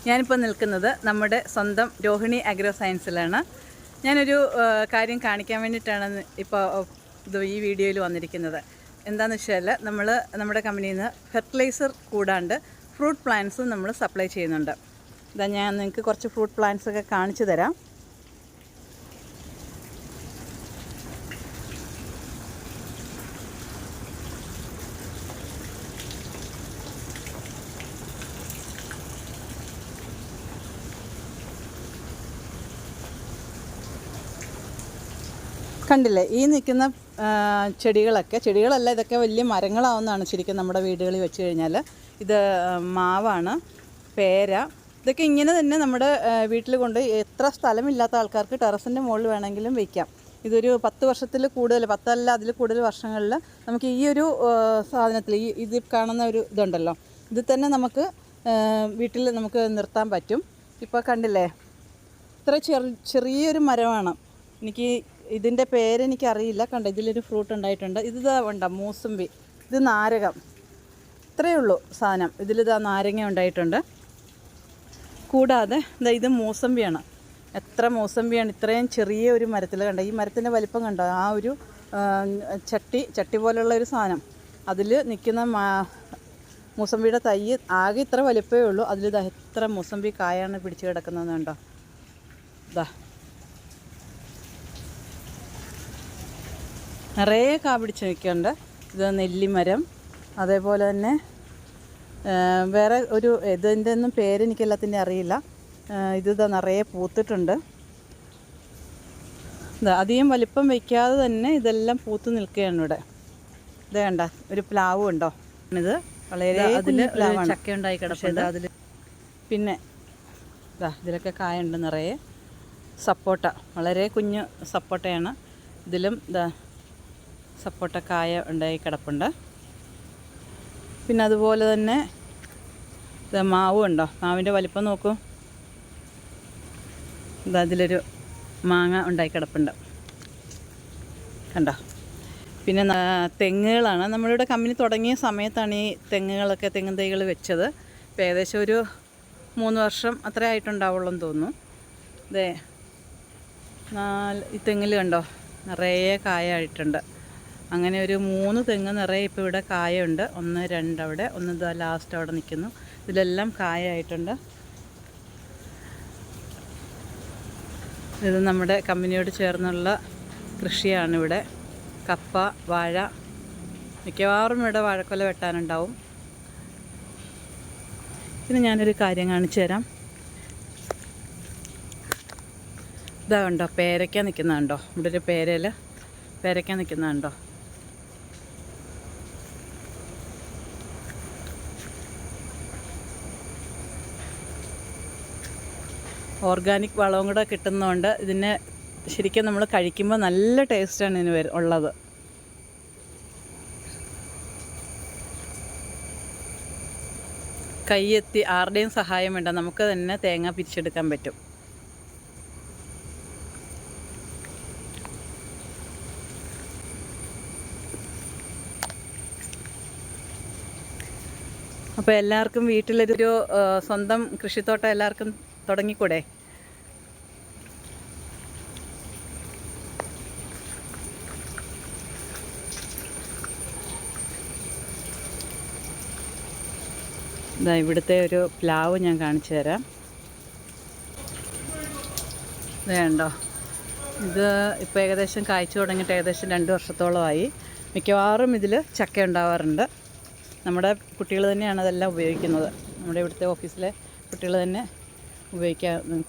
ഞാനിപ്പോൾ നിൽക്കുന്നത് നമ്മുടെ സ്വന്തം രോഹിണി അഗ്രോ സയൻസിലാണ്. ഞാനൊരു കാര്യം കാണിക്കാൻ വേണ്ടിയിട്ടാണ് ഇപ്പോൾ ഈ വീഡിയോയിൽ വന്നിരിക്കുന്നത്. എന്താണെന്ന് വെച്ചാൽ നമ്മുടെ കമ്പനിയിൽ നിന്ന് ഫെർട്ടിലൈസർ കൂടാണ്ട് ഫ്രൂട്ട് പ്ലാന്റ്സും നമ്മൾ സപ്ലൈ ചെയ്യുന്നുണ്ട്. ഇതാ ഞാൻ നിങ്ങൾക്ക് കുറച്ച് ഫ്രൂട്ട് പ്ലാന്റ്സൊക്കെ കാണിച്ചു തരാം. കണ്ടില്ലേ, ഈ നിൽക്കുന്ന ചെടികളല്ല, ഇതൊക്കെ വലിയ മരങ്ങളാവുന്നതാണ് ശരിക്കും നമ്മുടെ വീടുകളിൽ വെച്ച് കഴിഞ്ഞാൽ. ഇത് മാവാണ്, പേര, ഇതൊക്കെ ഇങ്ങനെ തന്നെ നമ്മുടെ വീട്ടിൽ കൊണ്ട് എത്ര സ്ഥലമില്ലാത്ത ആൾക്കാർക്ക് ടെറസിൻ്റെ മുകളിൽ വേണമെങ്കിലും വയ്ക്കാം. ഇതൊരു 10 വർഷത്തിൽ കൂടുതൽ, 10 അല്ല അതിൽ കൂടുതൽ വർഷങ്ങളിൽ നമുക്ക് ഈ ഒരു സാധനത്തിൽ ഇത് കാണുന്ന ഒരു ഇതുണ്ടല്ലോ, ഇത് തന്നെ നമുക്ക് വീട്ടിൽ നമുക്ക് നിർത്താൻ പറ്റും. ഇപ്പോൾ കണ്ടില്ലേ, ഇത്ര ചെറിയൊരു മരമാണ്. ഇതിൻ്റെ പേരെനിക്കറിയില്ല. കണ്ടോ, ഇതിലൊരു ഫ്രൂട്ട് ഉണ്ടായിട്ടുണ്ട്. ഇതാ വേണ്ട മൂസമ്പി, ഇത് നാരകം, ഇത്രയേ ഉള്ളൂ സാധനം. ഇതിലിതാ നാരങ്ങ ഉണ്ടായിട്ടുണ്ട്. കൂടാതെ ഇത് മൂസമ്പിയാണ്. എത്ര മൂസമ്പിയാണ് ഇത്രയും ചെറിയ ഒരു മരത്തിൽ. കണ്ടോ, ഈ മരത്തിൻ്റെ വലിപ്പം കണ്ടോ, ആ ഒരു ചട്ടി പോലുള്ള ഒരു സാധനം, അതിൽ നിൽക്കുന്ന മൂസമ്പിയുടെ തൈ ആകെ ഇത്ര വലിപ്പമേ ഉള്ളൂ. അതിൽ എത്ര മൂസമ്പി കായാണ് പിടിച്ച് കിടക്കുന്നതെന്ന് കണ്ടോ. ഇതാ നിറയെ കാ പിടിച്ച് നിൽക്കുന്നുണ്ട്. ഇത് നെല്ലിമരം, അതേപോലെ തന്നെ വേറെ ഒരു ഇതിൻ്റെ ഒന്നും പേരെനിക്ക് എല്ലാത്തിൻ്റെ അറിയില്ല. ഇതാ നിറയെ പൂത്തിട്ടുണ്ട്. ഇതാ അധികം വലിപ്പം വയ്ക്കാതെ തന്നെ ഇതെല്ലാം പൂത്ത് നിൽക്കുകയാണ് ഇവിടെ. ഇത് കണ്ട, ഒരു പ്ലാവ് ഉണ്ടോ, ഇത് വളരെ ചക്ക ഉണ്ടായി കിടപ്പുണ്ട് അതിൽ. പിന്നെ ഇതിലൊക്കെ കായുണ്ട് നിറയെ. സപ്പോട്ട, വളരെ കുഞ്ഞു സപ്പോട്ടയാണ്. ഇതിലും സപ്പോട്ട കായ ഉണ്ടായി കിടപ്പുണ്ട്. പിന്നെ അതുപോലെ തന്നെ മാവ് ഉണ്ടോ, മാവിൻ്റെ വലിപ്പം നോക്കൂ. അതിലൊരു മാങ്ങ ഉണ്ടായി കിടപ്പുണ്ട് കണ്ടോ. പിന്നെ തെങ്ങുകളാണ്. നമ്മളിവിടെ കമ്പനി തുടങ്ങിയ സമയത്താണ് ഈ തെങ്ങും തൈകൾ വെച്ചത്. ഇപ്പോൾ ഏകദേശം ഒരു 3 വർഷം അത്രേ ആയിട്ടുണ്ടാവുള്ളൂ എന്ന് തോന്നുന്നു. ഈ തെങ്ങിൽ കണ്ടോ നിറയെ കായായിട്ടുണ്ട്. അങ്ങനെ ഒരു 3 തെങ്ങ് നിറയെ ഇപ്പോൾ ഇവിടെ കായുണ്ട്. 1, 2 അവിടെ, ഒന്ന് ലാസ്റ്റ് അവിടെ നിൽക്കുന്നു. ഇതിലെല്ലാം കായായിട്ടുണ്ട്. ഇത് നമ്മുടെ കമ്പനിയോട് ചേർന്നുള്ള കൃഷിയാണിവിടെ. കപ്പ, വാഴ, മിക്കവാറും ഇവിടെ വാഴക്കൊല വെട്ടാനുണ്ടാവും. പിന്നെ ഞാനൊരു കാര്യം കാണിച്ചു തരാം. ഇതാ കണ്ടോ, പേരയ്ക്ക നിൽക്കുന്നുണ്ടോ, ഇവിടെ ഒരു പേരയ്ക്ക നിൽക്കുന്നുണ്ടോ. ഓർഗാനിക് വളവും കൂടെ കിട്ടുന്നതുകൊണ്ട് ഇതിനെ ശരിക്കും നമ്മൾ കഴിക്കുമ്പോൾ നല്ല ടേസ്റ്റാണ് ഇതിന് ഉള്ളത്. കൈയെത്തി ആരുടെയും സഹായം വേണ്ട, നമുക്ക് തന്നെ തേങ്ങ പിരിച്ചെടുക്കാൻ പറ്റും. അപ്പോൾ എല്ലാവർക്കും വീട്ടിലൊരു സ്വന്തം കൃഷിത്തോട്ടം എല്ലാവർക്കും തുടങ്ങിക്കൂടെ? ഇവിടുത്തെ ഒരു പ്ലാവ് ഞാൻ കാണിച്ചു തരാം. വേണ്ടോ, ഇത് ഇപ്പോൾ ഏകദേശം കായ്ച്ചു തുടങ്ങിയിട്ട് ഏകദേശം 2 വർഷത്തോളമായി. മിക്കവാറും ഇതിൽ ചക്ക ഉണ്ടാവാറുണ്ട്. നമ്മുടെ കുട്ടികൾ തന്നെയാണ് അതെല്ലാം ഉപയോഗിക്കുന്നത്. നമ്മുടെ ഇവിടുത്തെ ഓഫീസിലെ കുട്ടികൾ തന്നെ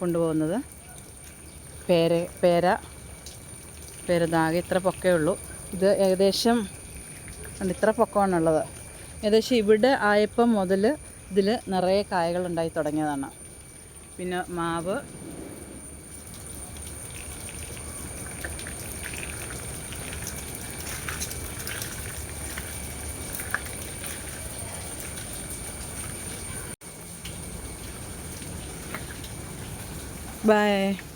കൊണ്ടുപോകുന്നത്. പേര ദാകെ ഇത്ര പൊക്കേ ഉള്ളൂ. ഇത് ഏകദേശം ഇത്ര പൊക്കമാണുള്ളത്. ഏകദേശം ഇവിടെ ആയപ്പം മുതൽ ഇതിൽ നിറയെ കായകൾ ഉണ്ടായി തുടങ്ങിയതാണ്. പിന്നെ മാവ്, bye.